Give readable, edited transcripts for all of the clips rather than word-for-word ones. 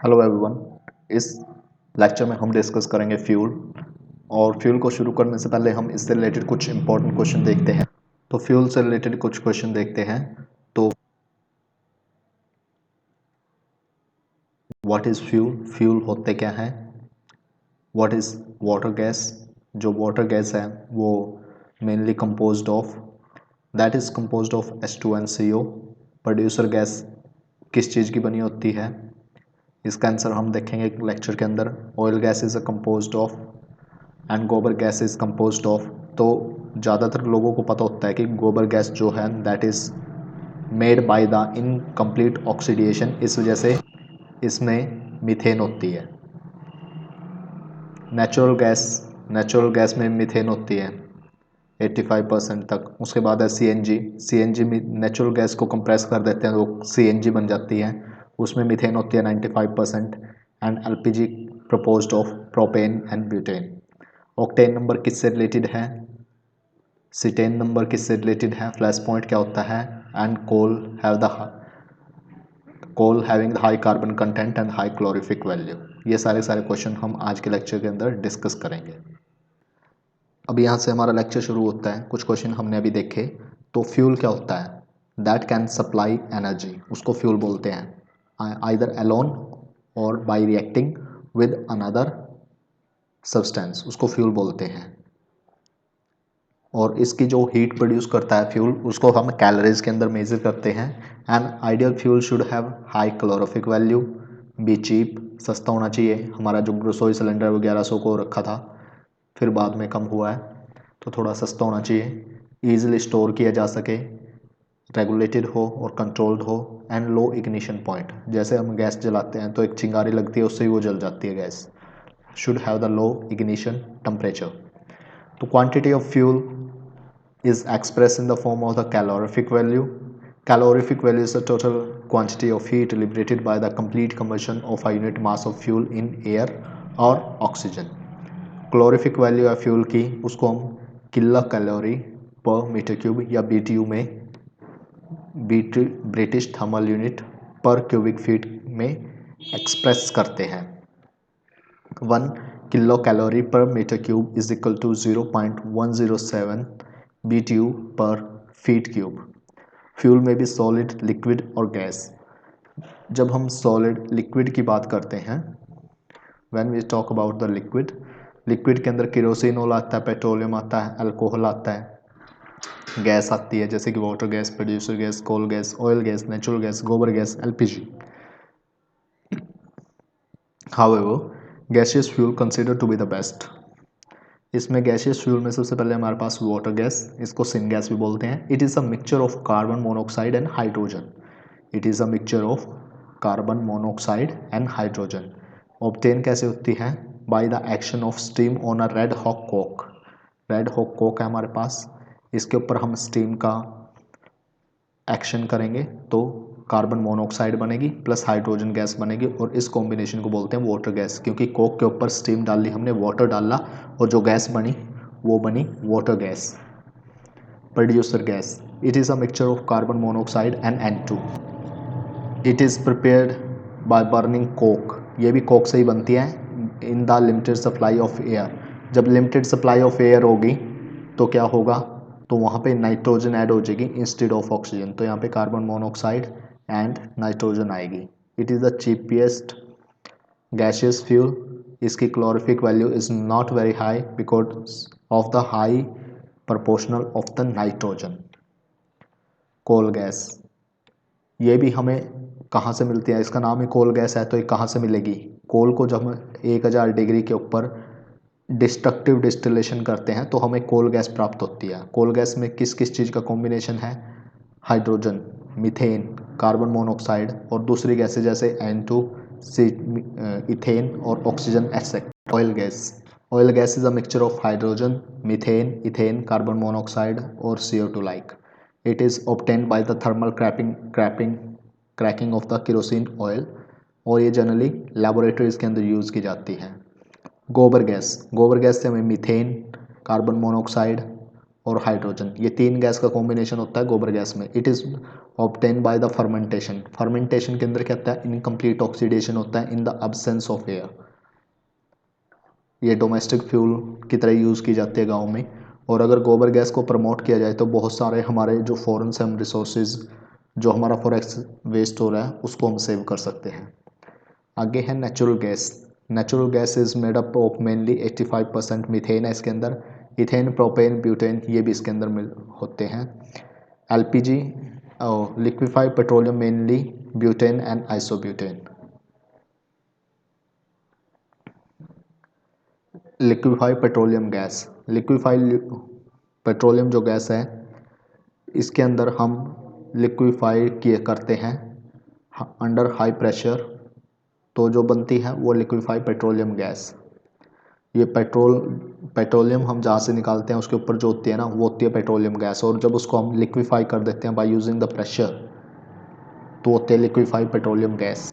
Hello everyone. इस lecture में हम डिस्कस करेंगे फ्यूल। और फ्यूल को शुरू करने से पहले हम इससे रिलेटेड कुछ इंपॉर्टेंट क्वेश्चन देखते हैं। तो फ्यूल से रिलेटेड कुछ क्वेश्चन देखते हैं। तो व्हाट इज़ फ्यूल? फ्यूल होते क्या हैं? What is water gas? जो वाटर गैस है वो mainly composed of that is composed of H2NCO। Producer gas किस चीज़ की बनी होती है? इसका आंसर हम देखेंगे लेक्चर के अंदर। Oil gas is a composed of and गोबर गैस इज़ कंपोज्ड ऑफ। तो ज़्यादातर लोगों को पता होता है कि गोबर गैस जो है that is made by the incomplete oxidation, इस वजह से इसमें मीथेन होती है। नेचुरल गैस में मीथेन होती है 85% तक। उसके बाद है सी एन जी में नेचुरल गैस को कंप्रेस कर देते हैं तो CNG बन जाती है, उसमें मीथेन होती है 95%। And LPG proposed of propane and butane. Octane number किससे रिलेटेड है? सिटेन नंबर किससे रिलेटेड है? फ्लैश पॉइंट क्या होता है? And coal having the high carbon content and high calorific value. ये सारे क्वेश्चन हम आज के लेक्चर के अंदर डिस्कस करेंगे। अब यहाँ से हमारा लेक्चर शुरू होता है। कुछ क्वेश्चन हमने अभी देखे। तो फ्यूल क्या होता है? दैट कैन सप्लाई एनर्जी, उसको फ्यूल बोलते हैं। आइदर अलोन और by reacting with another substance, उसको फ्यूल बोलते हैं। और इसकी जो हीट प्रोड्यूस करता है फ्यूल, उसको हम कैलोरीज के अंदर मेजर करते हैं। And ideal fuel should have high calorific value, be cheap, सस्ता होना चाहिए। हमारा जो रसोई सिलेंडर 1100 को रखा था, फिर बाद में कम हुआ है, तो थोड़ा सस्ता होना चाहिए। ईजिली स्टोर किया जा सके, रेगुलेटेड हो और कंट्रोल्ड हो। एंड लो इग्निशन पॉइंट, जैसे हम गैस जलाते हैं तो एक चिंगारी लगती है, उससे ही वो जल जाती है gas. Should have the low ignition temperature. तो quantity of fuel is expressed in the form of the calorific value. Calorific value is the total quantity of heat liberated by the complete combustion of a unit mass of fuel in air or oxygen. Calorific value है fuel की, उसको हम kilo calorie per metre cube या BTU में, British thermal unit per cubic feet में express करते हैं। 1 kilo calorie per metre cube is equal to 0.107 BTU per feet cube. Fuel में भी सॉलिड, लिक्विड और गैस। जब हम सॉलिड लिक्विड की बात करते हैं, when we talk about the liquid, liquid के अंदर केरोसिनॉल आता है, पेट्रोलियम आता है, अल्कोहल आता है, गैस आती है जैसे कि water gas, producer gas, coal gas, oil gas, natural gas, गोबर gas, LPG। However, gaseous fuel consider to be the best. इसमें गैसियस फ्यूल में सबसे पहले हमारे पास वाटर गैस, इसको सिन गैस भी बोलते हैं। It is a mixture of carbon monoxide and hydrogen. It is a mixture of carbon monoxide and hydrogen. Obtain कैसे होती है? By the action of steam on a red hot Coke. Red hot Coke है हमारे पास, इसके ऊपर हम steam का action करेंगे तो कार्बन मोनोऑक्साइड बनेगी प्लस हाइड्रोजन गैस बनेगी, और इस कॉम्बिनेशन को बोलते हैं वाटर गैस। क्योंकि कोक के ऊपर स्टीम डाली हमने, वाटर डाला और जो गैस बनी वो बनी water gas. Producer gas, it is a mixture of carbon monoxide and N2। It is prepared by burning Coke, ये भी कोक से ही बनती है। In the limited supply of air, जब लिमिटेड सप्लाई ऑफ एयर होगी तो क्या होगा, तो वहाँ पे नाइट्रोजन ऐड हो जाएगी इंस्टेड ऑफ ऑक्सीजन, तो यहाँ पे कार्बन मोनोऑक्साइड एंड नाइट्रोजन आएगी। It is the cheapest gaseous fuel. इसकी calorific value is not very high because of the high proportional of the nitrogen. Coal gas, ये भी हमें कहाँ से मिलती है? इसका नाम ही कोल गैस है, तो ये कहाँ से मिलेगी? कोल को जब हम 1000 डिग्री के ऊपर डिस्ट्रक्टिव डिस्टिलेशन करते हैं तो हमें कोल गैस प्राप्त होती है। कोल गैस में किस किस चीज़ का कॉम्बिनेशन है? हाइड्रोजन, मीथेन, कार्बन मोनोऑक्साइड और दूसरी गैसें जैसे N2, इथेन और oxygen etcetera. Oil gas is a mixture of hydrogen, methane, ethane, carbon monoxide और CO2 like. It is obtained by the thermal cracking of the kerosene oil, और ये generally laboratories के अंदर यूज़ की जाती है। गोबर गैस से हमें मीथेन, कार्बन मोनोऑक्साइड और हाइड्रोजन, ये 3 गैस का कॉम्बिनेशन होता है गोबर गैस में। It is obtain by the fermentation. Fermentation के अंदर क्या होता है, इनकम्प्लीट ऑक्सीडेशन होता है in the absence of air. ये डोमेस्टिक फ्यूल की तरह यूज़ की जाती है गाँव में। और अगर गोबर गैस को प्रमोट किया जाए तो बहुत सारे हमारे जो फॉरेन से हम रिसोर्सेज, जो हमारा फॉरेक्स वेस्ट हो रहा है, उसको हम सेव कर सकते हैं। आगे है natural gas. Natural gas is made up of mainly 85% methane है इसके अंदर, इथेन, प्रोपेन, ब्यूटेन, ये भी इसके अंदर मिल होते हैं। LPG, liquefied petroleum mainly butane and isobutane. Liquefied petroleum gas, liquefied petroleum जो गैस है, इसके अंदर हम लिक्विफाइड किए करते हैं अंडर हाई प्रेशर, तो जो बनती है वो लिक्विफाइड पेट्रोलियम गैस। ये पेट्रोलियम हम जहाँ से निकालते हैं उसके ऊपर जो होती है ना, वो होती है पेट्रोलियम गैस, और जब उसको हम लिक्विफाई कर देते हैं बाय यूजिंग द प्रेशर, तो होते हैं liquefied petroleum gas.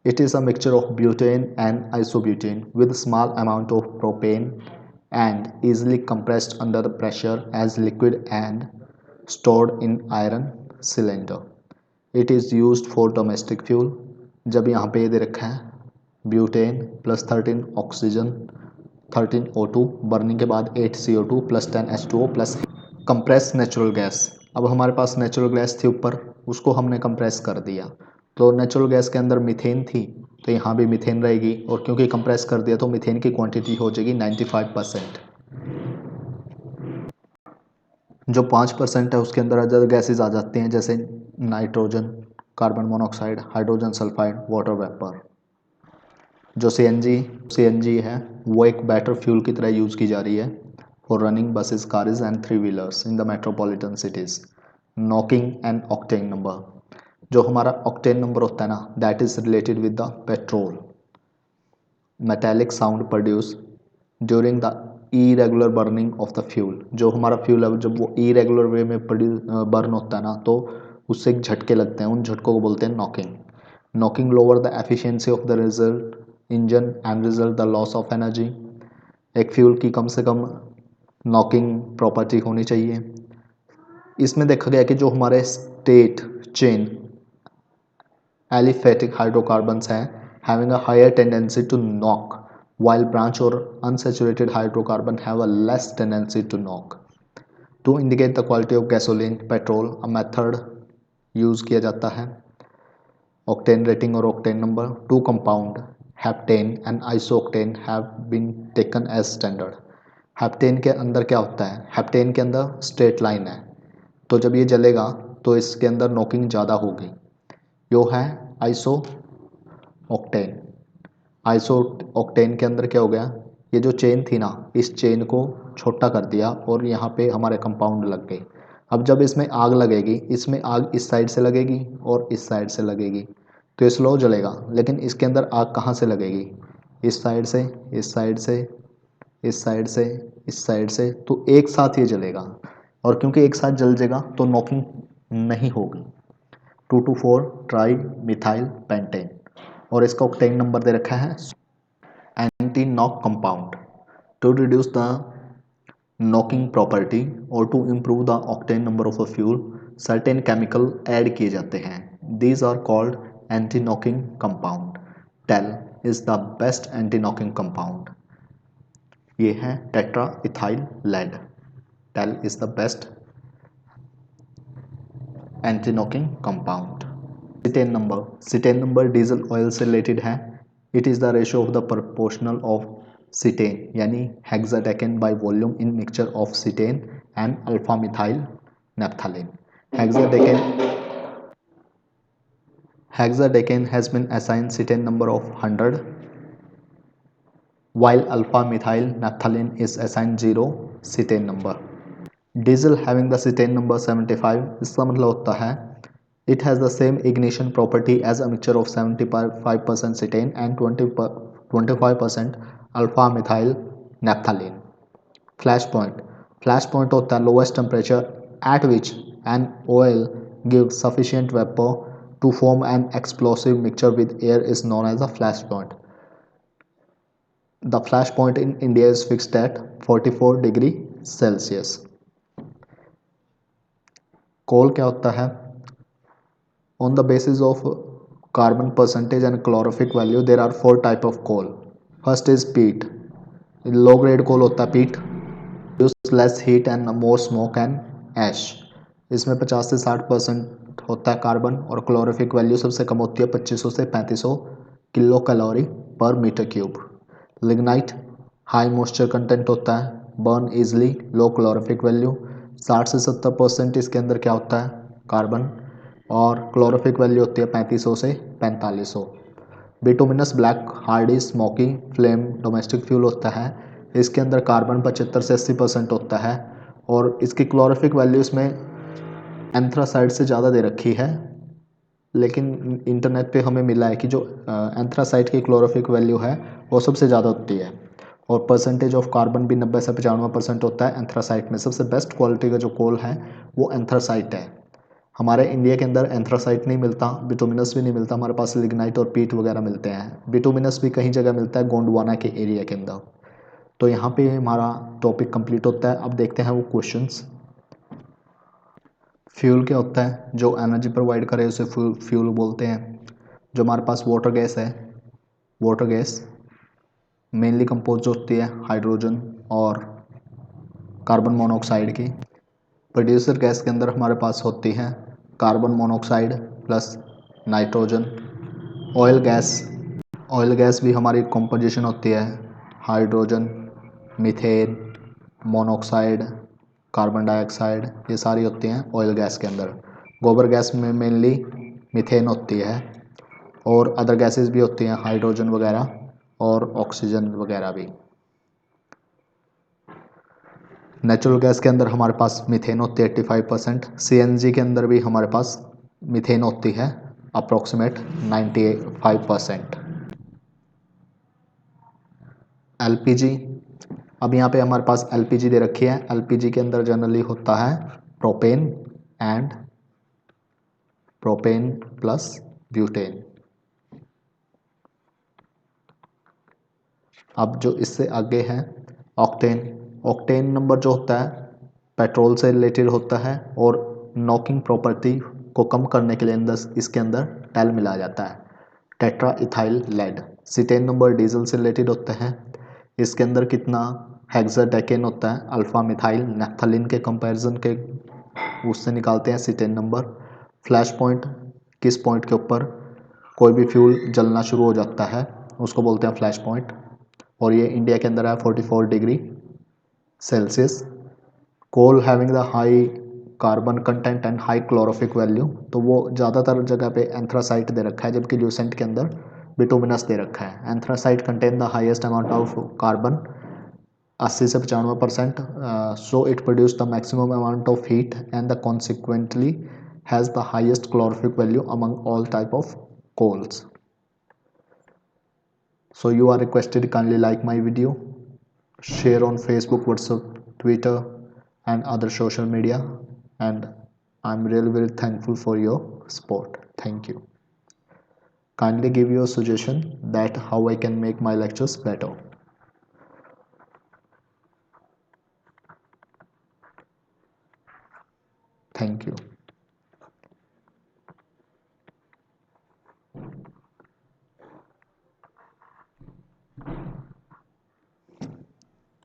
It is a mixture of butane and isobutane with small amount of propane and easily compressed under the pressure as liquid and stored in iron cylinder. It is used for domestic fuel। जब यहाँ पे ये दे रखा है butane plus 13 oxygen 13O2 burning के बाद 8CO2 plus 10H2O plus compress natural gas. अब हमारे पास नेचुरल गैस थी ऊपर, उसको हमने कंप्रेस कर दिया, तो नेचुरल गैस के अंदर मीथेन थी, तो यहाँ भी मीथेन रहेगी, और क्योंकि कंप्रेस कर दिया तो मीथेन की क्वांटिटी हो जाएगी 95%। जो 5% है उसके अंदर अदर गैसेज आ जाते हैं, जैसे nitrogen, carbon monoxide, hydrogen sulphide, water vapour. जो सी एन जी है वो एक बेटर फ्यूल की तरह यूज़ की जा रही है for running buses, cars and 3 wheelers in the metropolitan cities. Knocking and octane number, जो हमारा ऑक्टेन नंबर होता है ना, that is related with the petrol. Metallic sound produce during the irregular burning of the fuel, जो हमारा fuel है जब वो इरेगुलर वे में बर्न होता है ना, तो उससे एक झटके लगते हैं, उन झटकों को बोलते हैं knocking. Knocking lower the efficiency of the result engine and result the loss of energy. एक फ्यूल की कम से कम नॉकिंग प्रॉपर्टी होनी चाहिए। इसमें देखा गया कि जो हमारे स्टेट चेन एलिफेटिक हाइड्रोकार्बन्स हैं, having a higher tendency to knock, while branch or unsaturated hydrocarbon have a less tendency to knock. To indicate the quality of gasoline, petrol, a method use किया जाता है octane rating और octane number। Two compound heptane and isooctane have been taken as standard। Heptane के अंदर क्या होता है, heptane के अंदर स्ट्रेट लाइन है, तो जब ये जलेगा तो इसके अंदर नॉकिंग ज़्यादा होगी। यो है आइसो ऑक्टेन। आइसो ऑक्टेन के अंदर क्या हो गया, ये जो चेन थी ना, इस चेन को छोटा कर दिया और यहाँ पे हमारे कंपाउंड लग गए। अब जब इसमें आग लगेगी, इसमें आग इस साइड से लगेगी और इस साइड से लगेगी, तो ये स्लो जलेगा, लेकिन इसके अंदर आग कहाँ से लगेगी, इस साइड से, इस साइड से, इस साइड से, इस साइड से, तो एक साथ ये जलेगा। और क्योंकि एक साथ जल जाएगा तो नॉकिंग नहीं होगी। 2,2,4 ट्राई मिथाइल पेंटेन, और इसका ऑक्टेन नंबर दे रखा है anti knock compound. To reduce the knocking property और to improve the octane number of a fuel, certain chemical add किए जाते हैं। These are called anti knocking compound. TEL is the best anti knocking compound. ये है tetra ethyl lead. TEL is the best anti knocking compound. Cetane number diesel oil से related है। It is the ratio of the proportional of cetane यानी हेक्साडेकेन bye volume in mixture of cetane and alpha methyl naphthalene. Hexadecane has been assigned cetane number of 100 while alpha methyl naphthalene is assigned 0 cetane number। Diesel having the cetane number 75, इसका मतलब होता है it has the same ignition property as a mixture of 75% cetane and 25% alpha methyl naphthalene. Flash point होता है lowest temperature at which an oil give sufficient vapour to form an explosive mixture with air is known as a flash point. The flash point in India is fixed at 44 degree Celsius. Coal क्या होता है? On the basis of carbon percentage and calorific value there are 4 type of coal. First is peat. Low grade coal होता है peat. Use less heat and more smoke and ash. इसमें 50 से 60% होता है carbon और क्लोरोफिक वैल्यू सबसे कम होती है 2500 से 3500 kilo calorie per metre cube. Lignite high moisture content होता है, burn easily, low calorific value. 60 से 70% इसके अंदर क्या होता है? कार्बन. और क्लोरोफिक वैल्यू होती है 3500 से 4500. Bituminous black Hardy smoky flame domestic fuel होता है. इसके अंदर कार्बन 75 से 80% होता है और इसकी क्लोरोफिक वैल्यू इसमें एंथ्रासाइड से ज़्यादा दे रखी है, लेकिन इंटरनेट पे हमें मिला है कि जो एंथ्रासाइड की क्लोरोफिक वैल्यू है वो सबसे ज़्यादा होती है और परसेंटेज ऑफ कार्बन भी 90 से 95% होता है एंथ्रासाइट में. सबसे बेस्ट क्वालिटी का जो कोल है वो एंथ्रासाइट है. हमारे इंडिया के अंदर एंथ्रासाइट नहीं मिलता, बिटुमिनस भी नहीं मिलता, हमारे पास लिग्नाइट और पीट वगैरह मिलते हैं. बिटुमिनस भी कहीं जगह मिलता है गोंडवाना के एरिया के अंदर. तो यहाँ पे हमारा टॉपिक कंप्लीट होता है. अब देखते हैं वो क्वेश्चंस. फ्यूल क्या होता है? जो एनर्जी प्रोवाइड करे उसे फ्यूल बोलते हैं. जो हमारे पास वाटर गैस है, वाटर गैस मेनली कंपोज होती है हाइड्रोजन और कार्बन मोनोऑक्साइड की. प्रोड्यूसर गैस के अंदर हमारे पास होती हैं carbon monoxide plus nitrogen. Oil gas, oil gas भी हमारी कंपोजिशन होती है hydrogen, methane, monoxide, carbon dioxide, ये सारी होती हैं ऑयल गैस के अंदर. गोबर गैस में मेनली मीथेन होती है और अदर गैसेस भी होती हैं हाइड्रोजन वगैरह और ऑक्सीजन वगैरह भी. नेचुरल गैस के अंदर हमारे पास मीथेन होती है 85%. सीएनजी के अंदर भी हमारे पास मीथेन होती है अप्रोक्सीमेट 95%. एलपीजी, अब यहाँ पे हमारे पास एलपीजी दे रखी है. एलपीजी के अंदर जनरली होता है propane and propane plus butane. अब जो इससे आगे है ऑक्टेन. ऑक्टेन नंबर जो होता है पेट्रोल से रिलेटेड होता है और नॉकिंग प्रॉपर्टी को कम करने के लिए अंदर इसके अंदर टेल मिलाया जाता है tetra ethyl lead. Cetane number diesel से रिलेटेड होते हैं. इसके अंदर कितना हेक्साडेकेन होता है अल्फा मिथाइल नैफ्थलीन के कंपैरिजन के उससे निकालते हैं सीटेन नंबर. फ्लैश पॉइंट, किस पॉइंट के ऊपर कोई भी फ्यूल जलना शुरू हो जाता है उसको बोलते हैं फ्लैश पॉइंट और ये इंडिया के अंदर है 44 degree Celsius. Coal having the high carbon content and high calorific value, तो वो ज़्यादातर जगह पे एंथ्रासाइट दे रखा है जबकि ल्यूसेंट के अंदर बिटुमिनस दे रखा है. Anthracite contain the highest amount of carbon 80 से 95%. So it produce the maximum amount of heat and the consequently has the highest calorific value among all type of coals. So you are requested to kindly like my video, share on Facebook, WhatsApp, Twitter and other social media, and I'm really very thankful for your support. Thank you. Kindly give your suggestion that how I can make my lectures better. Thank you.